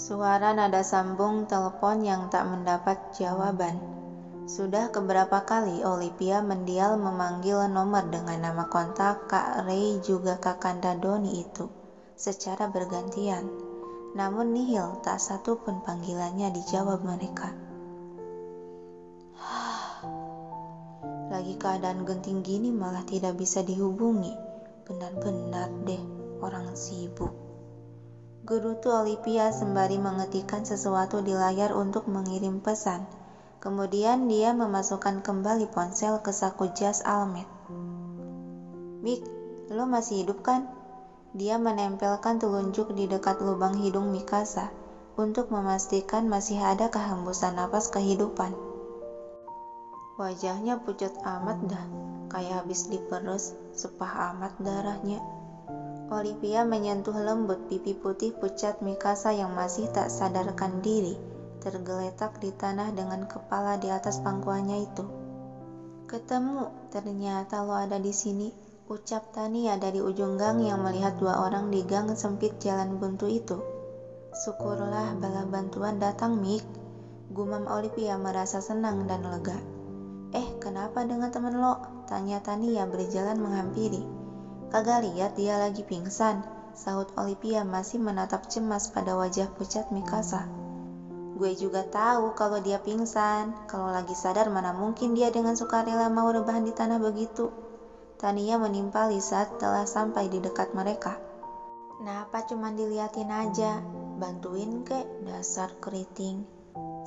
Suara nada sambung telepon yang tak mendapat jawaban. Sudah keberapa kali Olivia mendial memanggil nomor dengan nama kontak Kak Ray juga Kakanda Doni itu secara bergantian. Namun nihil, tak satu pun panggilannya dijawab mereka. Lagi keadaan genting gini malah tidak bisa dihubungi. Benar-benar deh orang sibuk. Gerutu Olivia sembari mengetikkan sesuatu di layar untuk mengirim pesan. Kemudian dia memasukkan kembali ponsel ke saku jas almet. Mik, lo masih hidup kan? Dia menempelkan telunjuk di dekat lubang hidung Mikasa untuk memastikan masih ada kehembusan napas kehidupan. Wajahnya pucat amat dah, kayak habis diperes, sepah amat darahnya. Olivia menyentuh lembut pipi putih pucat Mikasa yang masih tak sadarkan diri, tergeletak di tanah dengan kepala di atas pangkuannya itu. Ketemu, ternyata lo ada di sini, ucap Tania dari ujung gang yang melihat dua orang di gang sempit jalan buntu itu. Syukurlah bala bantuan datang, Mik. Gumam Olivia merasa senang dan lega. Kenapa dengan temen lo? Tanya Tania berjalan menghampiri. Kagak lihat dia lagi pingsan, sahut Olivia masih menatap cemas pada wajah pucat Mikasa. Gue juga tahu kalau dia pingsan, kalau lagi sadar mana mungkin dia dengan sukarela mau rebahan di tanah begitu. Tania menimpali saat telah sampai di dekat mereka. Kenapa cuma diliatin aja? Bantuin kek, dasar keriting.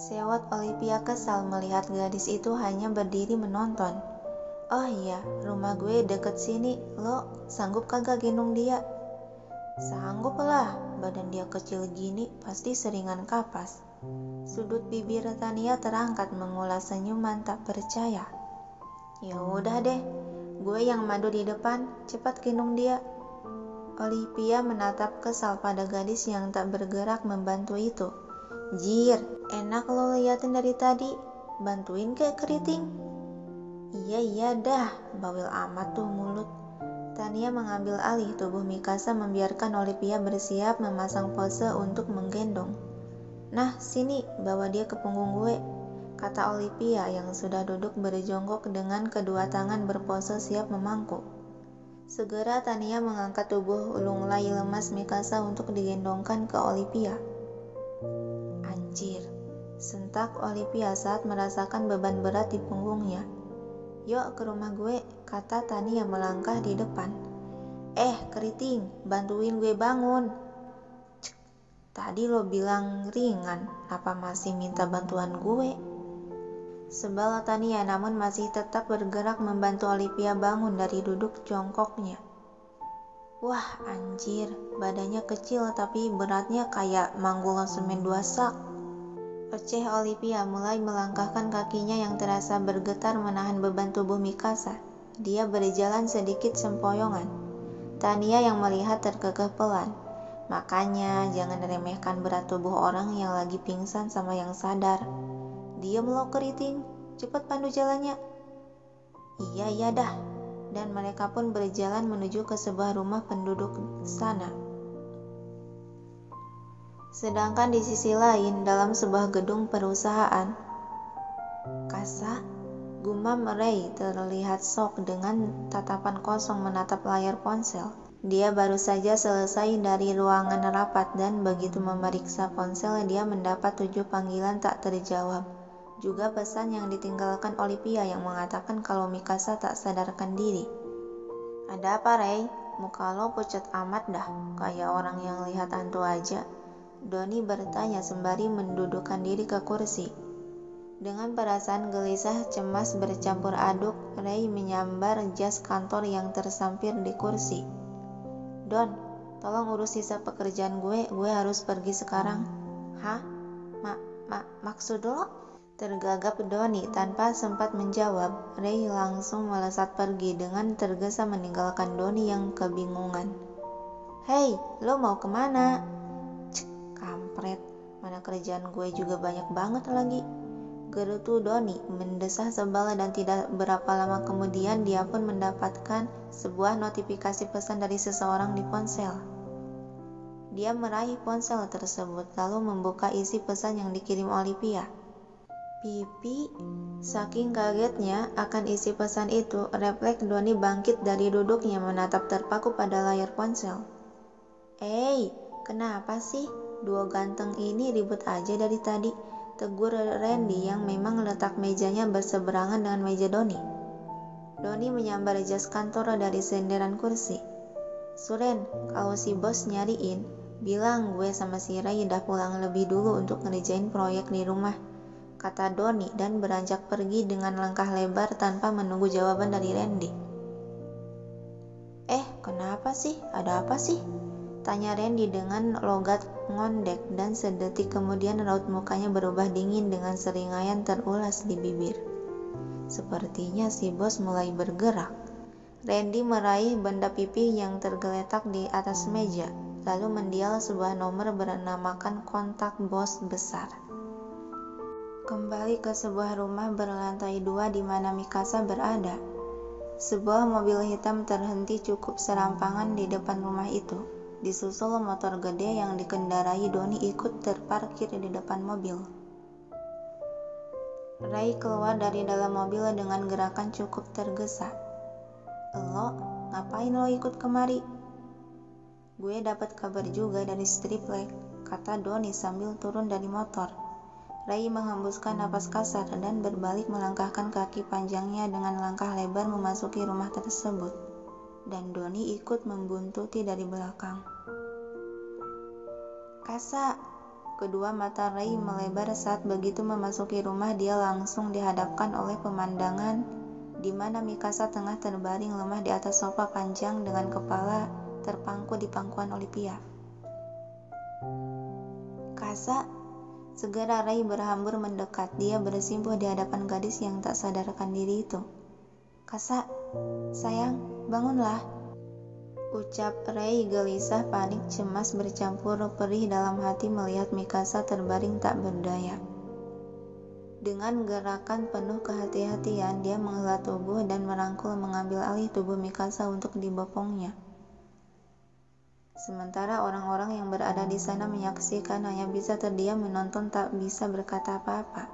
Sewot Olivia kesal melihat gadis itu hanya berdiri menonton. Oh iya, rumah gue deket sini, lo sanggup kagak gendong dia? Sanggup lah, badan dia kecil gini pasti seringan kapas. Sudut bibir Tania terangkat mengulas senyuman tak percaya. Ya udah deh, gue yang madu di depan, cepat gendong dia. Olivia menatap kesal pada gadis yang tak bergerak membantu itu. Jir, enak lo liatin dari tadi, bantuin kek keriting. Iya dah, bawel amat tuh mulut. Tania mengambil alih tubuh Mikasa membiarkan Olivia bersiap memasang pose untuk menggendong. Nah, sini, bawa dia ke punggung gue, kata Olivia yang sudah duduk berjongkok dengan kedua tangan berpose siap memangku. Segera Tania mengangkat tubuh lunglai lemas Mikasa untuk digendongkan ke Olivia. Anjir, sentak Olivia saat merasakan beban berat di punggungnya. Yuk ke rumah gue, kata Tania melangkah di depan. Keriting, bantuin gue bangun. Cek, tadi lo bilang ringan, apa masih minta bantuan gue? Sebal Tania namun masih tetap bergerak membantu Olivia bangun dari duduk jongkoknya. Wah anjir, badannya kecil tapi beratnya kayak manggul semen 2 sak. Oceh Olivia mulai melangkahkan kakinya yang terasa bergetar menahan beban tubuh Mikasa. Dia berjalan sedikit sempoyongan. Tania yang melihat terkekeh pelan. Makanya jangan remehkan berat tubuh orang yang lagi pingsan sama yang sadar. Diam lo keriting, cepat pandu jalannya. Iya dah. Dan mereka pun berjalan menuju ke sebuah rumah penduduk sana. Sedangkan di sisi lain, dalam sebuah gedung perusahaan, Kasa, gumam Ray terlihat shock dengan tatapan kosong menatap layar ponsel. Dia baru saja selesai dari ruangan rapat dan begitu memeriksa ponsel, dia mendapat 7 panggilan tak terjawab. Juga pesan yang ditinggalkan Olivia yang mengatakan kalau Mikasa tak sadarkan diri. Ada apa, Ray? Muka lo pucat amat dah, kayak orang yang lihat hantu aja. Doni bertanya sembari mendudukkan diri ke kursi. Dengan perasaan gelisah cemas bercampur aduk, Ray menyambar jas kantor yang tersampir di kursi. Don, tolong urus sisa pekerjaan gue harus pergi sekarang. Hah? Maksud lo? Tergagap Doni tanpa sempat menjawab. Ray langsung melesat pergi dengan tergesa meninggalkan Doni yang kebingungan. Hei, lo mau kemana? Kampret, mana kerjaan gue juga banyak banget lagi. Gerutu Doni mendesah sebal dan tidak berapa lama kemudian dia pun mendapatkan sebuah notifikasi pesan dari seseorang di ponsel. Dia meraih ponsel tersebut lalu membuka isi pesan yang dikirim Olivia. Pipi, saking kagetnya akan isi pesan itu, refleks Doni bangkit dari duduknya menatap terpaku pada layar ponsel. Kenapa sih? Dua ganteng ini ribut aja dari tadi, tegur Randy yang memang letak mejanya berseberangan dengan meja Doni. Doni menyambar jas kantor dari senderan kursi. Suren, kalau si bos nyariin, bilang gue sama si Ray udah pulang lebih dulu untuk ngerjain proyek di rumah, kata Doni dan beranjak pergi dengan langkah lebar tanpa menunggu jawaban dari Randy. Kenapa sih? Ada apa sih? Tanya Randy dengan logat ngondek dan sedetik kemudian raut mukanya berubah dingin dengan seringaian terulas di bibir. Sepertinya si bos mulai bergerak. Randy meraih benda pipih yang tergeletak di atas meja, lalu mendial sebuah nomor bernamakan kontak bos besar. Kembali ke sebuah rumah berlantai 2 di mana Mikasa berada. Sebuah mobil hitam terhenti cukup serampangan di depan rumah itu. Disusul motor gede yang dikendarai Doni ikut terparkir di depan mobil. Ray keluar dari dalam mobil dengan gerakan cukup tergesa. Lo, ngapain lo ikut kemari? Gue dapat kabar juga dari Striplek, kata Doni sambil turun dari motor. Ray menghembuskan napas kasar dan berbalik melangkahkan kaki panjangnya dengan langkah lebar memasuki rumah tersebut. Dan Doni ikut membuntuti dari belakang. Kasa! Kedua mata Ray melebar saat begitu memasuki rumah. Dia langsung dihadapkan oleh pemandangan di mana Mikasa tengah terbaring lemah di atas sofa panjang dengan kepala terpangku di pangkuan Olivia. Kasa! Segera Ray berhambur mendekat. Dia bersimpuh di hadapan gadis yang tak sadarkan diri itu. Kasa, sayang, bangunlah. Ucap Ray gelisah, panik, cemas bercampur perih dalam hati melihat Mikasa terbaring tak berdaya. Dengan gerakan penuh kehati-hatian, dia menghela tubuh dan merangkul mengambil alih tubuh Mikasa untuk dibopongnya. Sementara orang-orang yang berada di sana menyaksikan hanya bisa terdiam menonton, tak bisa berkata apa-apa.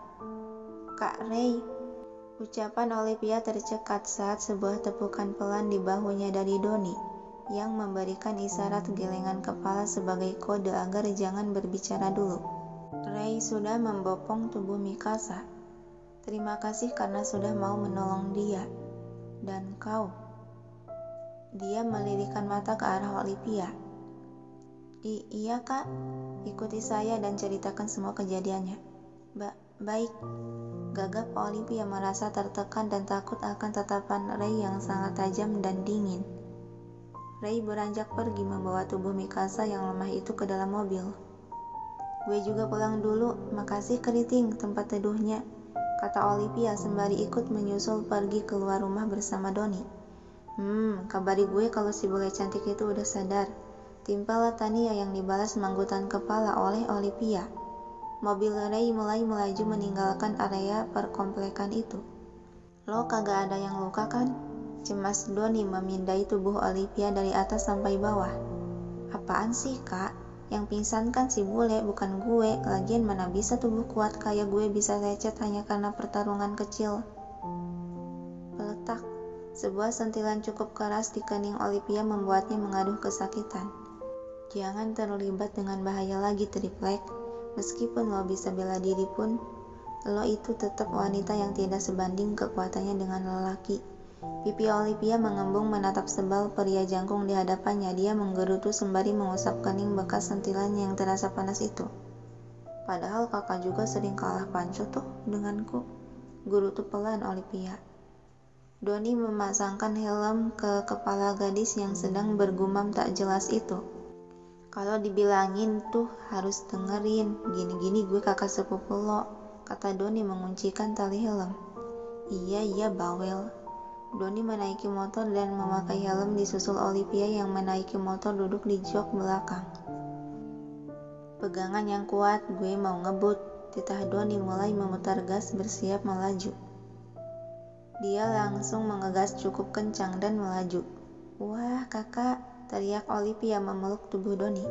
Kak Ray, ucapan Olivia tercekat saat sebuah tepukan pelan di bahunya dari Doni yang memberikan isyarat gelengan kepala sebagai kode agar jangan berbicara dulu. Ray sudah membopong tubuh Mikasa. Terima kasih karena sudah mau menolong dia. Dan kau? Dia melirikkan mata ke arah Olivia. Iya kak, ikuti saya dan ceritakan semua kejadiannya. Baik. Gagap Olivia merasa tertekan dan takut akan tatapan Ray yang sangat tajam dan dingin. Ray beranjak pergi membawa tubuh Mikasa yang lemah itu ke dalam mobil. Gue juga pulang dulu, makasih keriting tempat teduhnya, kata Olivia sembari ikut menyusul pergi keluar rumah bersama Doni. Kabari gue kalau si bule cantik itu udah sadar, timpal Tania yang dibalas manggutan kepala oleh Olivia. Mobil Ray mulai melaju meninggalkan area perkomplekan itu. Lo kagak ada yang luka kan? Cemas Doni memindai tubuh Olivia dari atas sampai bawah. Apaan sih kak? Yang pingsan kan si bule, bukan gue. Lagian mana bisa tubuh kuat kayak gue bisa lecet hanya karena pertarungan kecil. Peletak. Sebuah sentilan cukup keras di kening Olivia membuatnya mengaduh kesakitan. Jangan terlibat dengan bahaya lagi, Triplek. Meskipun lo bisa bela diri pun, lo itu tetap wanita yang tidak sebanding kekuatannya dengan lelaki. Pipi Olivia mengembung menatap sebal pria jangkung di hadapannya. Dia menggerutu sembari mengusap kening bekas sentilan yang terasa panas itu. Padahal kakak juga sering kalah panco tuh denganku, gerutu pelan Olivia. Doni memasangkan helm ke kepala gadis yang sedang bergumam tak jelas itu. Kalau dibilangin tuh harus dengerin, gini-gini gue kakak sepupu lo, kata Doni menguncikan tali helm. Iya bawel. Doni menaiki motor dan memakai helm disusul Olivia yang menaiki motor duduk di jok belakang. Pegangan yang kuat, gue mau ngebut, titah Doni mulai memutar gas bersiap melaju. Dia langsung mengegas cukup kencang dan melaju. Wah kakak, teriak Olivia memeluk tubuh Doni.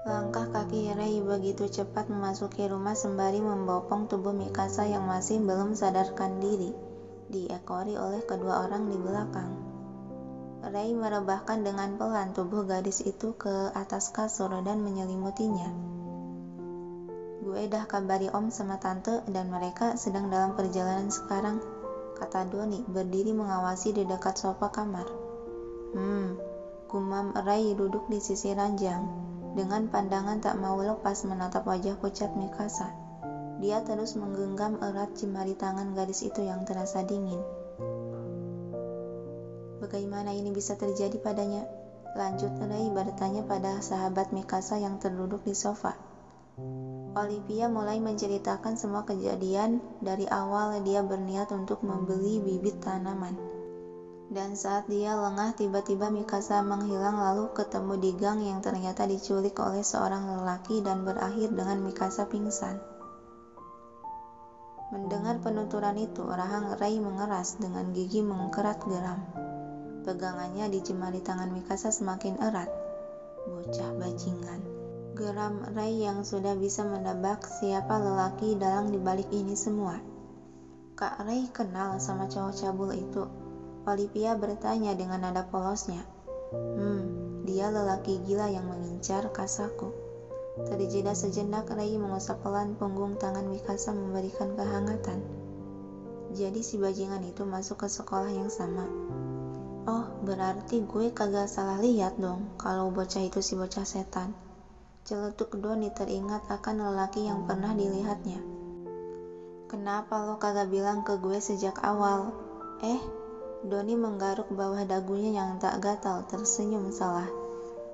Langkah kaki Ray begitu cepat memasuki rumah sembari membopong tubuh Mikasa yang masih belum sadarkan diri, diekori oleh kedua orang di belakang. Ray merebahkan dengan pelan tubuh gadis itu ke atas kasur dan menyelimutinya. "Gue dah kabari Om sama Tante dan mereka sedang dalam perjalanan sekarang," kata Doni berdiri mengawasi di dekat sofa kamar. Gumam Ray duduk di sisi ranjang. Dengan pandangan tak mau lepas menatap wajah pucat Mikasa. Dia terus menggenggam erat jemari tangan gadis itu yang terasa dingin. "Bagaimana ini bisa terjadi padanya?" lanjut Ray bertanya pada sahabat Mikasa yang terduduk di sofa. Olivia mulai menceritakan semua kejadian dari awal dia berniat untuk membeli bibit tanaman. Dan saat dia lengah, tiba-tiba Mikasa menghilang lalu ketemu di gang yang ternyata diculik oleh seorang lelaki dan berakhir dengan Mikasa pingsan. Mendengar penuturan itu, rahang Ray mengeras dengan gigi mengkerat geram. Pegangannya di jemari tangan Mikasa semakin erat. "Bocah bajingan," geram Ray yang sudah bisa menebak siapa lelaki dalang dibalik ini semua. "Kak Ray kenal sama cowok cabul itu?" Olivia bertanya dengan nada polosnya. Dia lelaki gila yang mengincar Kasaku." Terjeda sejenak, Ray mengusap pelan punggung tangan Mikasa memberikan kehangatan. "Jadi si bajingan itu masuk ke sekolah yang sama. Oh, berarti gue kagak salah lihat dong kalau bocah itu si bocah setan." Celetuk Doni teringat akan lelaki yang pernah dilihatnya. "Kenapa lo kagak bilang ke gue sejak awal?" Doni menggaruk bawah dagunya yang tak gatal, tersenyum salah.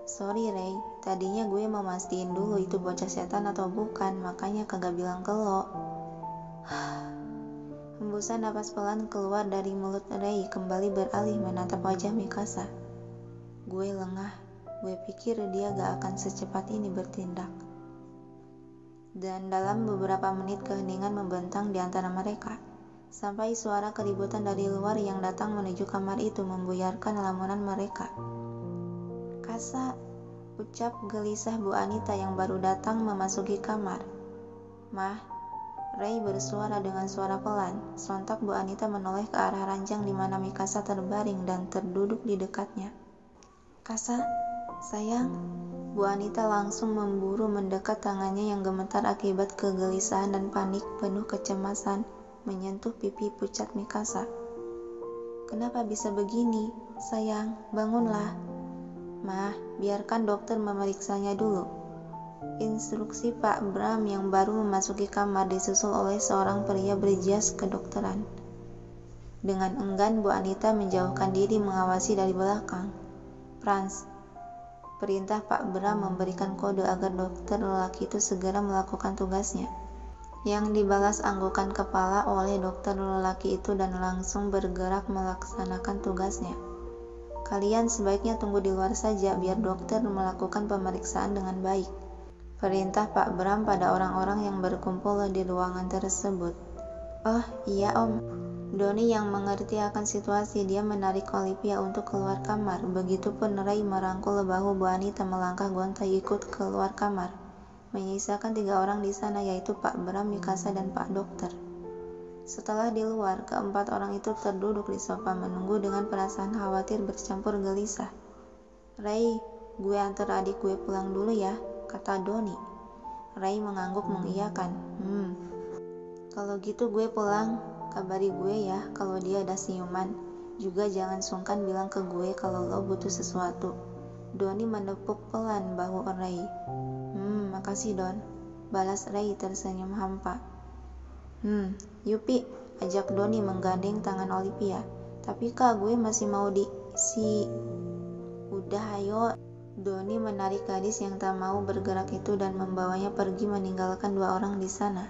"Sorry Ray, tadinya gue mau mastiin dulu itu bocah setan atau bukan, makanya kagak bilang ke lo." Hembusan napas pelan keluar dari mulut Ray kembali beralih menatap wajah Mikasa. "Gue lengah, gue pikir dia gak akan secepat ini bertindak." Dan dalam beberapa menit keheningan membentang di antara mereka. Sampai suara keributan dari luar yang datang menuju kamar itu membuyarkan lamunan mereka. "Kasa," ucap gelisah Bu Anita yang baru datang memasuki kamar. "Mah," Ray bersuara dengan suara pelan. Sontak Bu Anita menoleh ke arah ranjang di mana Mikasa terbaring dan terduduk di dekatnya. "Kasa, sayang." Bu Anita langsung memburu mendekat, tangannya yang gemetar akibat kegelisahan dan panik penuh kecemasan menyentuh pipi pucat Mikasa. "Kenapa bisa begini? Sayang, bangunlah." "Mah, biarkan dokter memeriksanya dulu," instruksi Pak Bram yang baru memasuki kamar disusul oleh seorang pria berjas kedokteran. Dengan enggan Bu Anita menjauhkan diri mengawasi dari belakang. "Franz," perintah Pak Bram memberikan kode agar dokter lelaki itu segera melakukan tugasnya. Yang dibalas anggukan kepala oleh dokter lelaki itu dan langsung bergerak melaksanakan tugasnya. "Kalian sebaiknya tunggu di luar saja biar dokter melakukan pemeriksaan dengan baik," perintah Pak Bram pada orang-orang yang berkumpul di ruangan tersebut. "Oh, iya Om." Doni yang mengerti akan situasi, dia menarik Olivia untuk keluar kamar. Begitupun Ray merangkul bahu Bu Anita melangkah gontai ikut keluar kamar. Menyisakan 3 orang di sana, yaitu Pak Bram, Mikasa, dan Pak Dokter. Setelah di luar, keempat orang itu terduduk di sofa menunggu dengan perasaan khawatir bercampur gelisah. "Ray, gue antar adik gue pulang dulu ya," kata Doni. Ray mengangguk mengiyakan. Kalau gitu gue pulang, kabari gue ya kalau dia ada siuman. Juga jangan sungkan bilang ke gue kalau lo butuh sesuatu." Doni menepuk pelan bahu Ray. "Makasih Don," balas Ray tersenyum hampa. Yupi," ajak Doni menggandeng tangan Olivia. "Tapi kak, gue masih mau Udah ayo." Doni menarik gadis yang tak mau bergerak itu dan membawanya pergi meninggalkan 2 orang di sana.